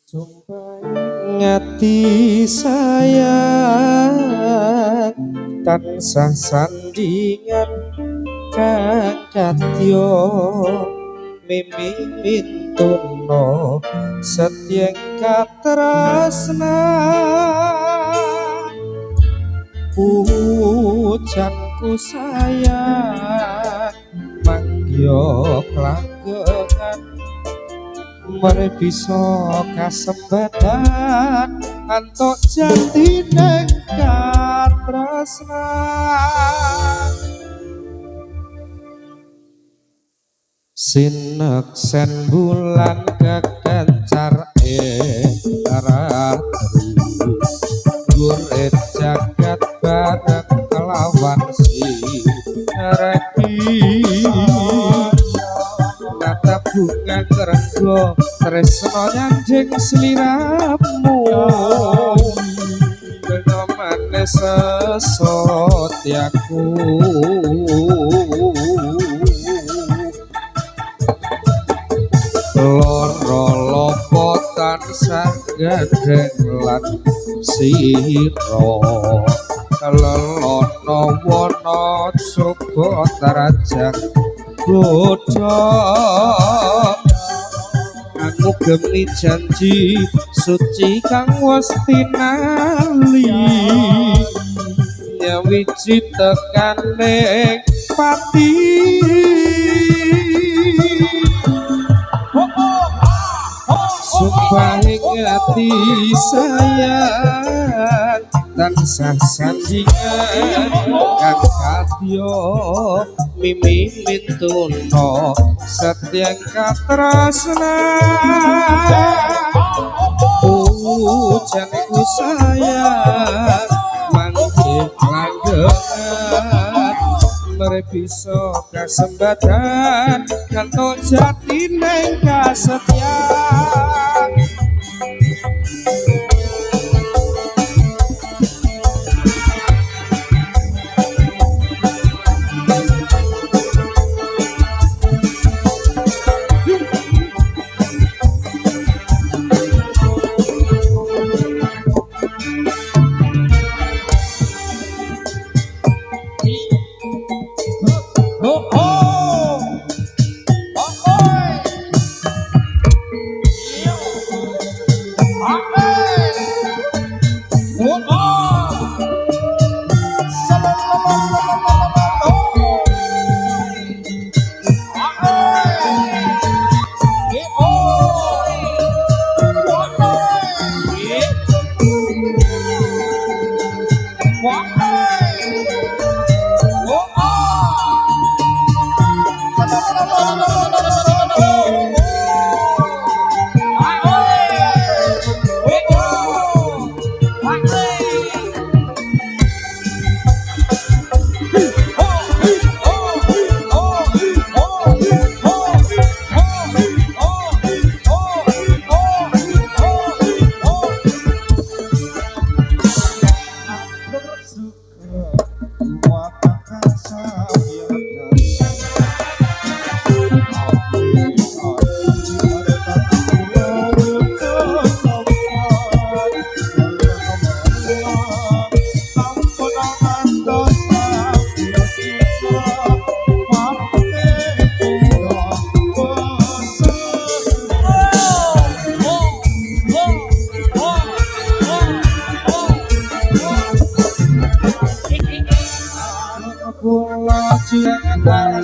Ngati sayang tansah sandingan kakatyo mimimin tuno setyeng katresna pujanku sayang mangyo klanggengan mare bisa kasempatan antuk jatine katresnan sineksen bulan kekencar ratri gurit jagat bareng kelawan si reki nata bunga kerenggo tresno nyanjing sliramu kena manis sesotyaku loro lopo tansah gandeng lan siro lelono wono coba tarajang godhong aku gemi janji suci kang wis tinali nyawiji tekane pati sumpah hati sayang tansah sandingan kang kadya mimimin tuno setyeng katresnan pujanku sayang manggih langgengan mere bisa kasembatan kantuk jatine kasetyan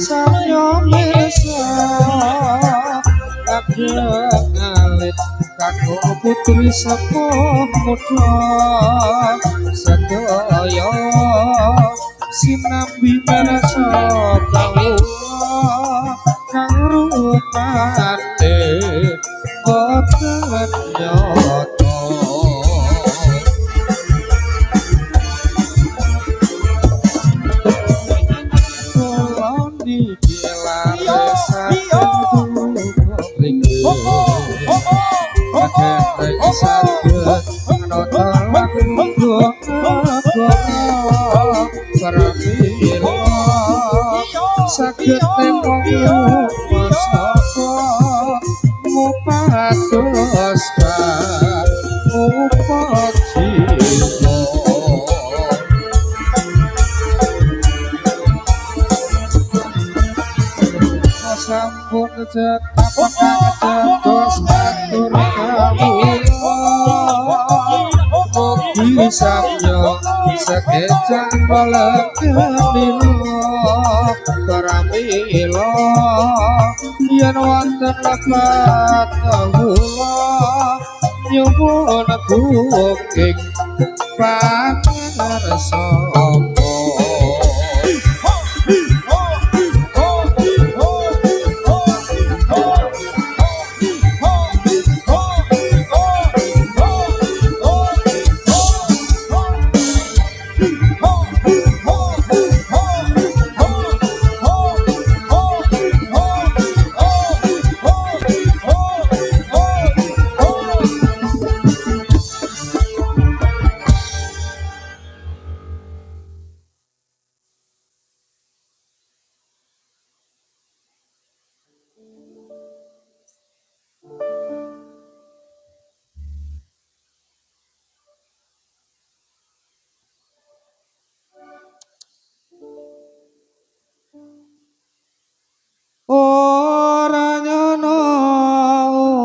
saya mirsa ageng alit kaku putri sepuh muda sedaya sinambi merasa kawula kang rupane boten nyata sakit temong mas apa mupados dados atur kawula mugi samya sekejang balekenila pramila yen wonten lepat kawula nyuwun guging pangarsa. Ora nyono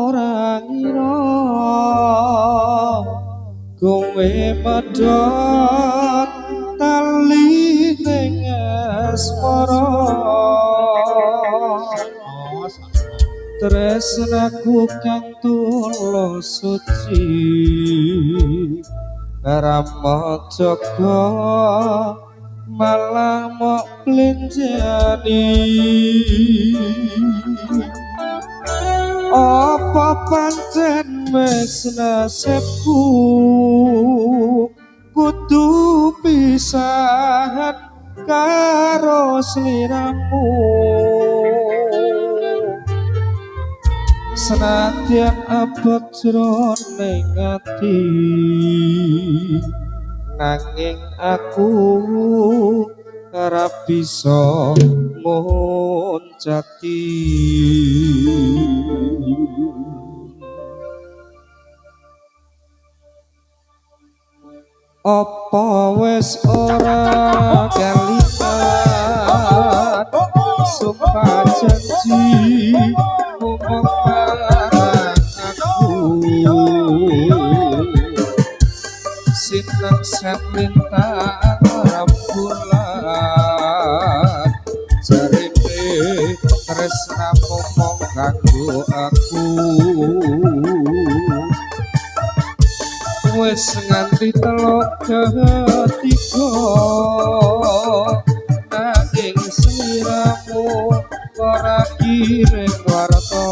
ora ngira kowe medhot tali ning asmara tresnaku kang tulus suci Rama Jaga malah mok plenjani apa pancen wis nasibku kudu pisahan karo sliramu senadyan abot jroning ati nanging aku ora bisa muncati apa wis ora kalimat sumpah janji ngomong aku sinten sen lintang rembulan jarine tresna ngomong kanggo aku wis nganti teluk ketiga nanging sliramu ora kirim warta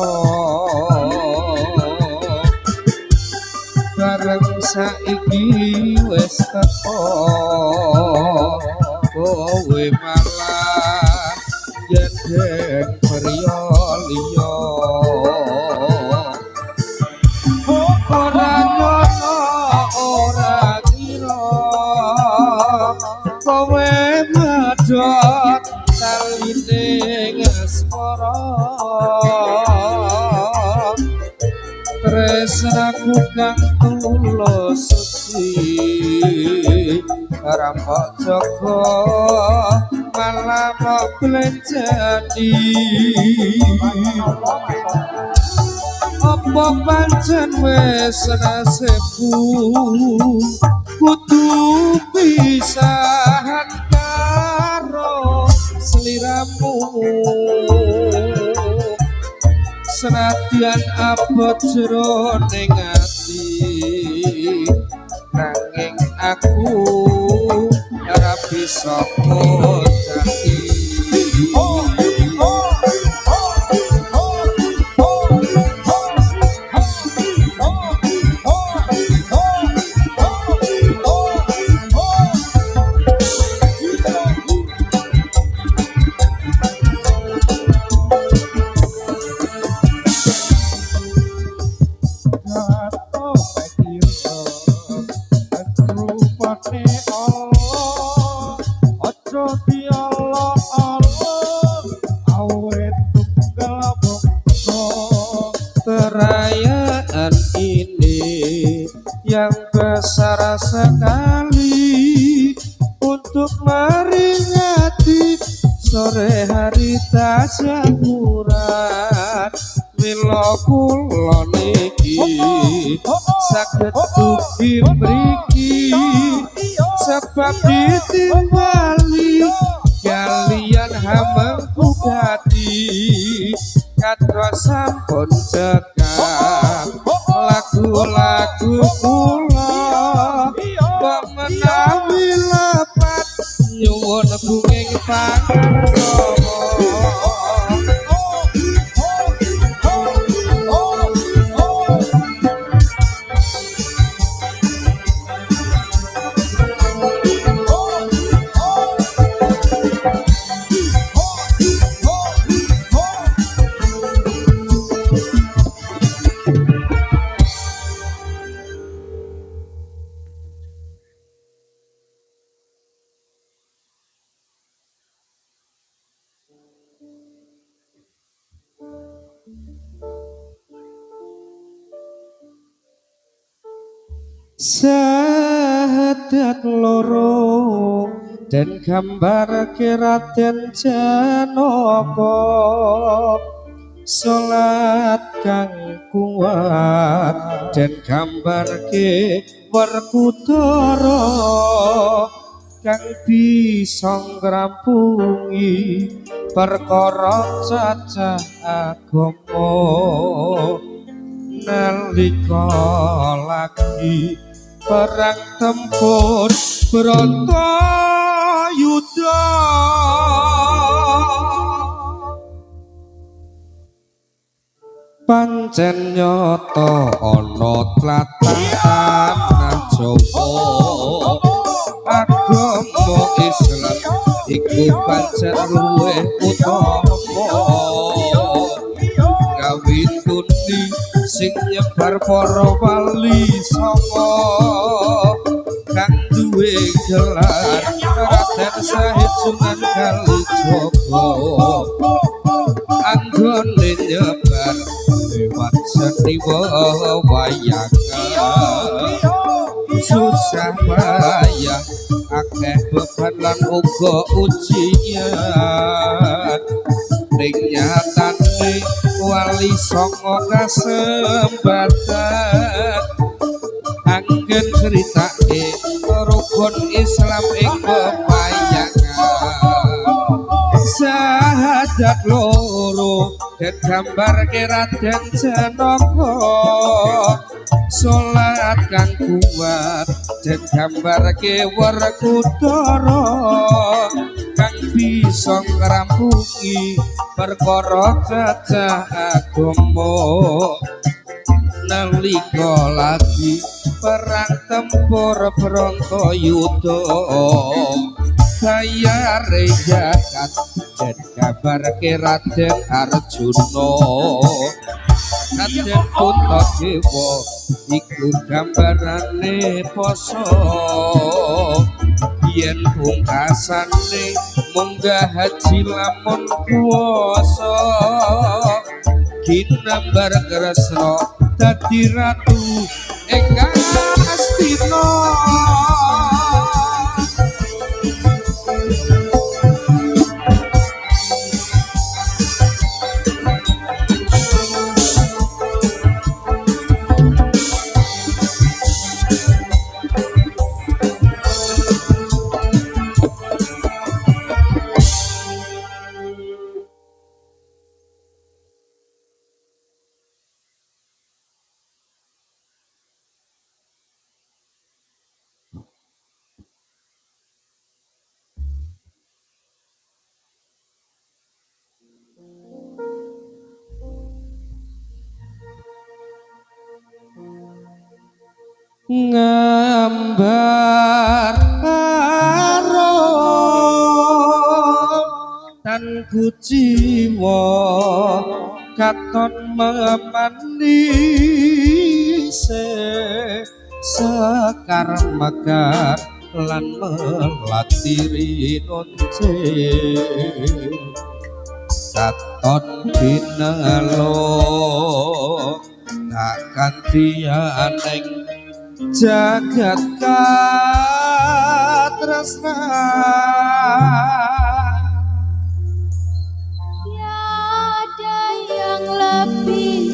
bareng saiki wis teko kowe malah yen priya liya ora nyono ora kira kowe medhot taline asmara tresnaku kang tulus suci Rama Jaga malah mok plenjani apa pancen wis nasibku kudu pisahan karo sliramu senadyan abot jroning ati nanging aku ora bisa muncati perayaan ini yang besar sekali untuk meringati sore hari tasyakuran mila kula niki saged dugi mriki sebab ditingali kalian hamengku gati kados sampun cekap lagu-lagu kula kok menawi lepat nyuwun bunging pangarsa Sahadat loro dan gambar Raden Janaka salat kang kuat dan gambar Werkudara kang bisa ngrampungi perkara cacah agama nalika lagi perang tempur Bratayuda pancen nyata ana tlatah tanah Jawa agama Islam iku pancen luwih utama kawituni sing nyebar para wali songo kang duwe gelar Raden Syahid Sunan Kalijaga anggone nyebar lewat seni wayangan susah payah akeh beban lan uga ujian ning nyatane wali songo kasembatan anggen critake rukun Islam ing pepayangan sahadat loro dan gambar Raden Janaka salat kang kuat dan gambar Werkudara kang bisa ngrampungi perkara cacah agama nalika lagi perang tempur Bratayuda sayare jagat dan kabar Raden Arjuna Raden Puntadewa iku gambarane poso yen pungkasane munggah haji lamun kuwasa ginambar Kresna dadi ratu ingkang Astina ngambar tan kuciwa katon memandise sekar mekar lan melatiri nonce katon binalo takkan tianeng jagat katresna tiada yang lebih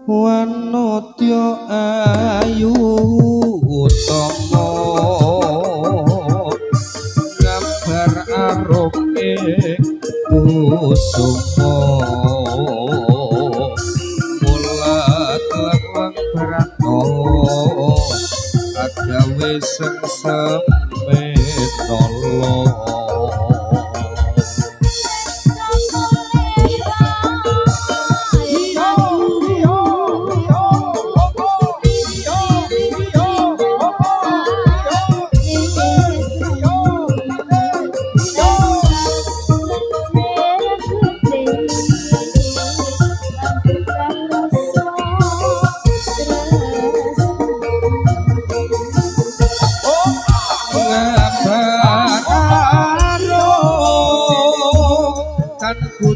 wanodya ayu utama gambar aroke kusuma mulat lawang brato agawe sengseme tolo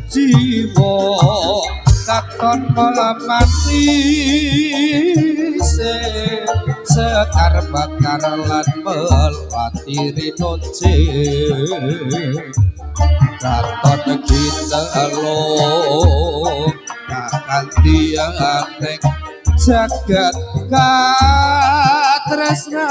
jiwa katon melamati sekar bakar lan melati rinonce katon kita lo kakanti antek jagat katresna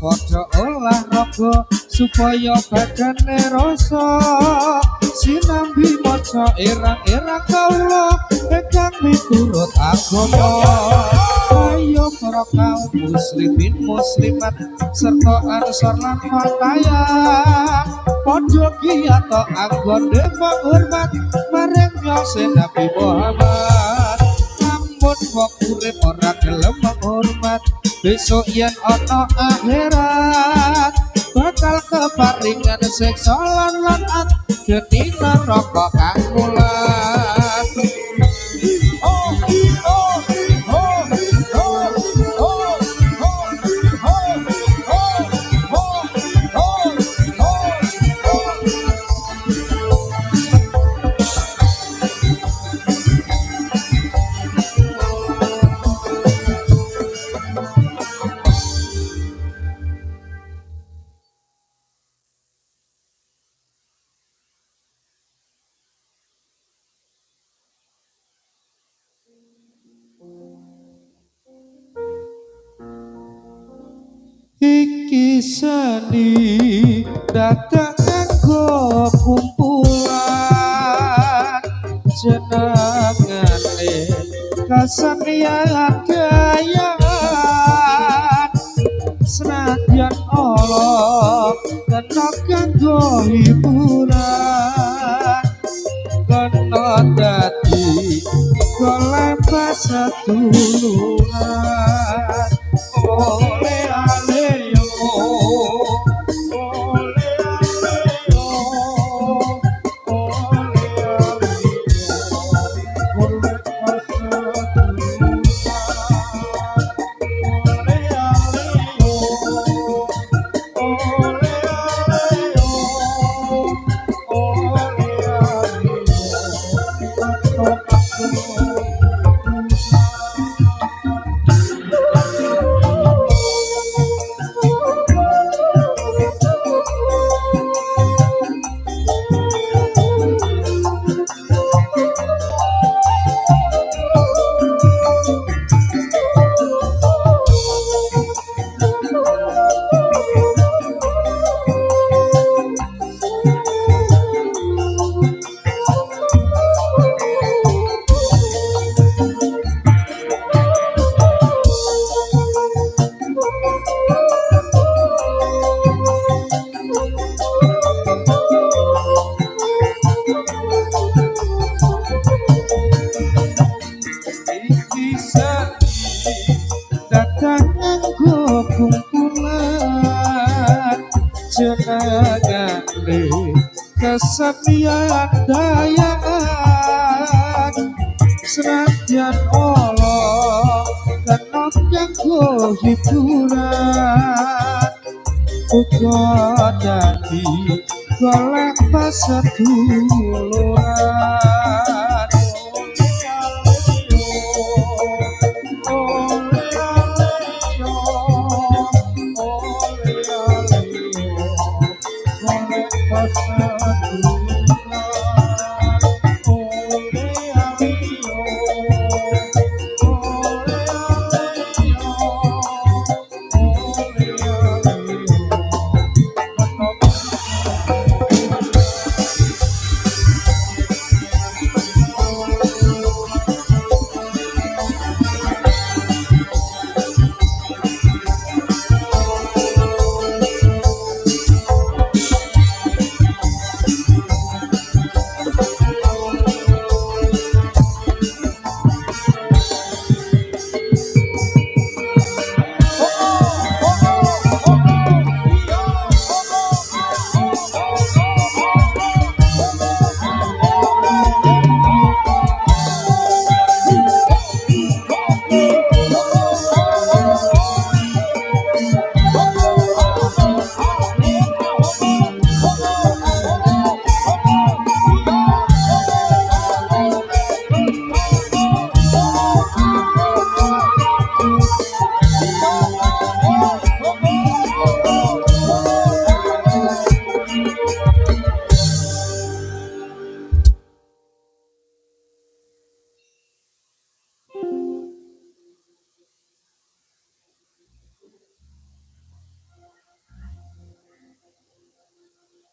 padha olahraga supaya badane rasa sinambi maca erang-erang kawula ingkang miturut agama ayo para kaum muslimin muslimat serta ansor lan fataya padha kiyata anggone hormat marang Nabi Muhammad namun wong urip ora gelem hormat besok yen ana akhirat bakal keparingan siksa lan laknat dadi neraka kang mulat iki seni datang nganggo kumpulan jenengane kasenian gayaan senadyan Allah kena kanggo hiburan kena dadi golek seduluran oleh aleyo jenengane kesenian dayangan senadyan Allah kena kanggo hiburan uga dadi golek paseduluran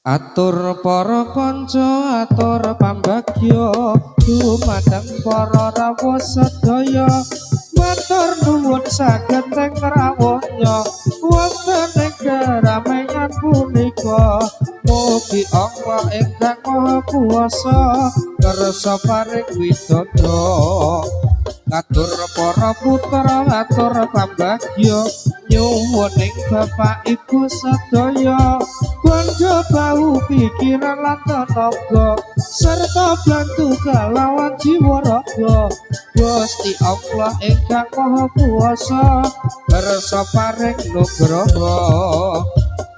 atur para kanca atur pambagya dumateng para rawuh sedaya matur nuwun saged ing rawuhnya wonten ing keramaian punika mugi Allah ingkang Maha Kuwasa kersa paring widodha atur para putra atur pambagya nyuwun ing bapak ibu sedaya bondo bau pikiran lan tenaga serta bantu kalawan jiwa raga Gusti Allah ingkang Maha Kuwasa kersa paring nugraha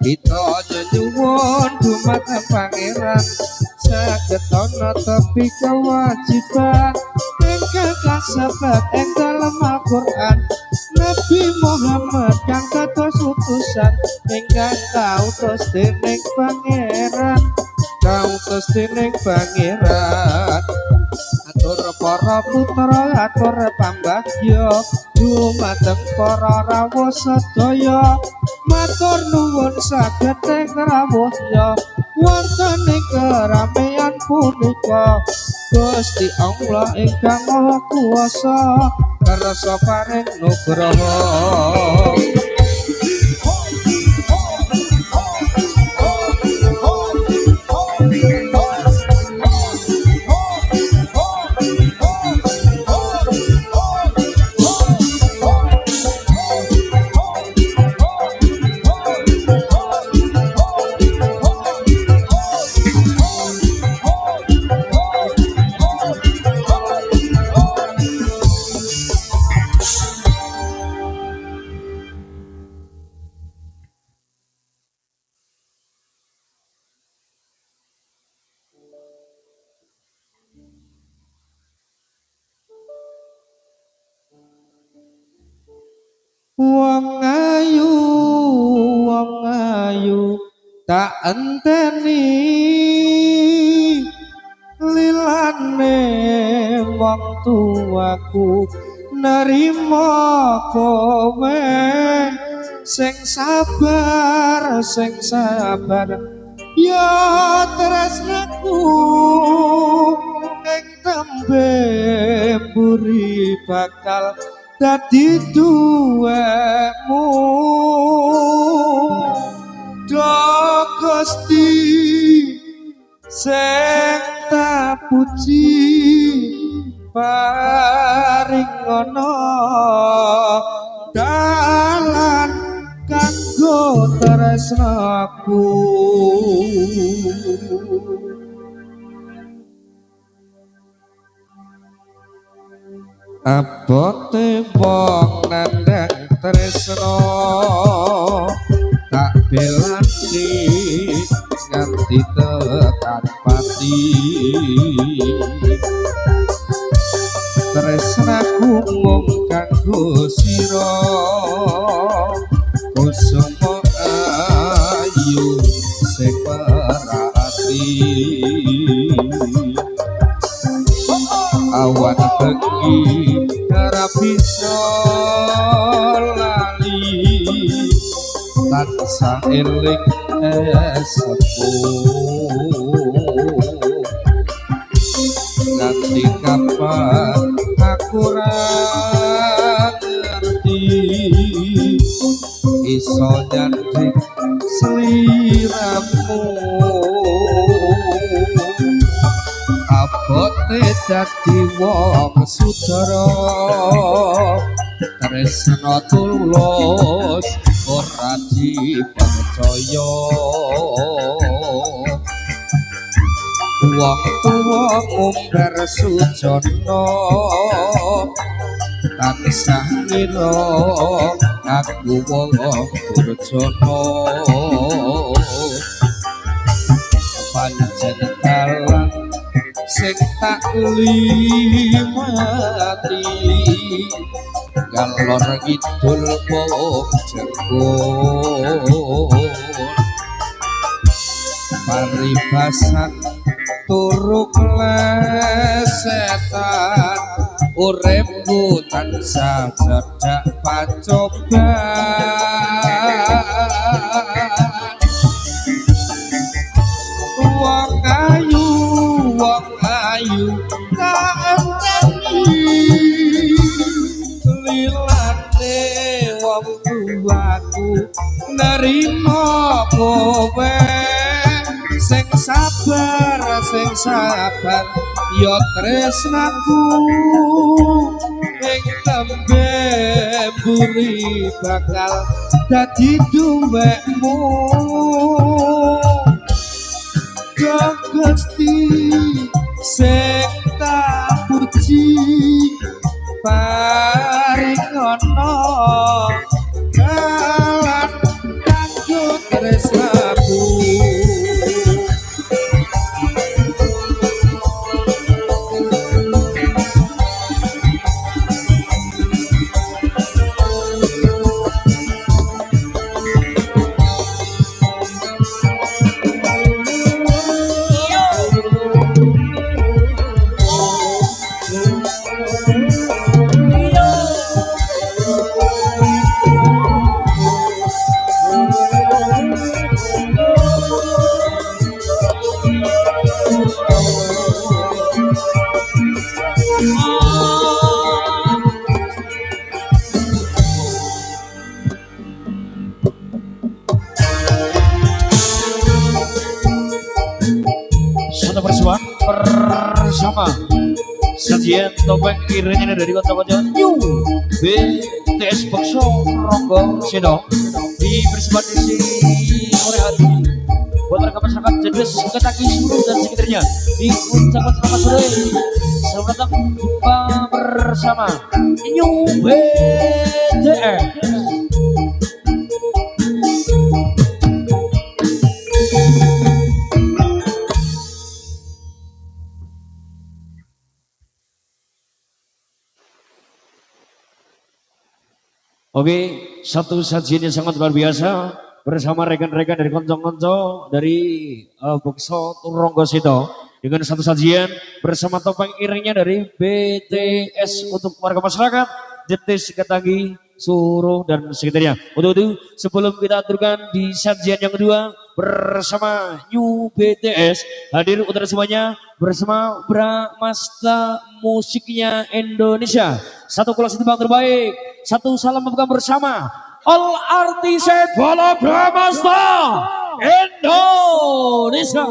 kita nyuwun dumateng pangeran saged ana tepi kewajiban ingkang kasebat ing dalem Al-Qur'an Nabi Muhammad kang kados utusan ingkang kautus dening pangeran atur para putra atur pambagya dumateng para rawuh sedaya matur nuwun saged ing rawuhnya wonten ing keramaian punika Gusti Allah ingkang Maha Kuwasa kersa paring nugraha wong ayu tak enteni lilane wong tuaku nerima kowe sing sabar ya tresnaku ing tembe buri bakal dadi duwemu do Gusti sing tak puji paring ana dalan kanggo tresnaku abote wong nandang tresno tak belani nganti tekan pati tresnaku mung kanggo sira kusuma ayu sing perati awan bengi ora bisa lali tansah eling sepuh nganti kapan aku ra ngerti iso nyanding sliramu abote dadi wong sudara tresna tulus ora dipercaya wong tuwa umbar sujana tansah ngira aku wong durjana pancen dalan sing tak limati galor kidul pok jengkol paribasan turu klesetan uripku tansah cedak pacoban wong ayu kaenteni lilane wong tuaku nerima kowe sing sabar ya tresnaku ing tembe buri bakal dadi duwekmu Gusti sing tak puji paringono dalan kanggo tresnaku bersama sajian topeng kiranya dari kota-kota New BTS Bakso Ronggo Sino di bersama di sore hari buat mereka masyarakat Jedes, Ketaki, Sulu dan sekitarnya di ucapan selamat sore selamat datang jumpa bersama New BTS. Oke, satu sajian yang sangat luar biasa bersama rekan-rekan dari konco-konco dari Bakso Ronggo Sito dengan satu sajian bersama topeng iringnya dari BTS untuk warga masyarakat Jetis, Ketagi, Suruh dan sekitarnya. Untuk itu sebelum kita aturkan di sajian yang kedua bersama New BTS hadir untuk semuanya bersama Bramasta Musiknya Indonesia. Satu kelas tembang terbaik, satu salam membuka bersama All Artis Bola Bramasta Indonesia.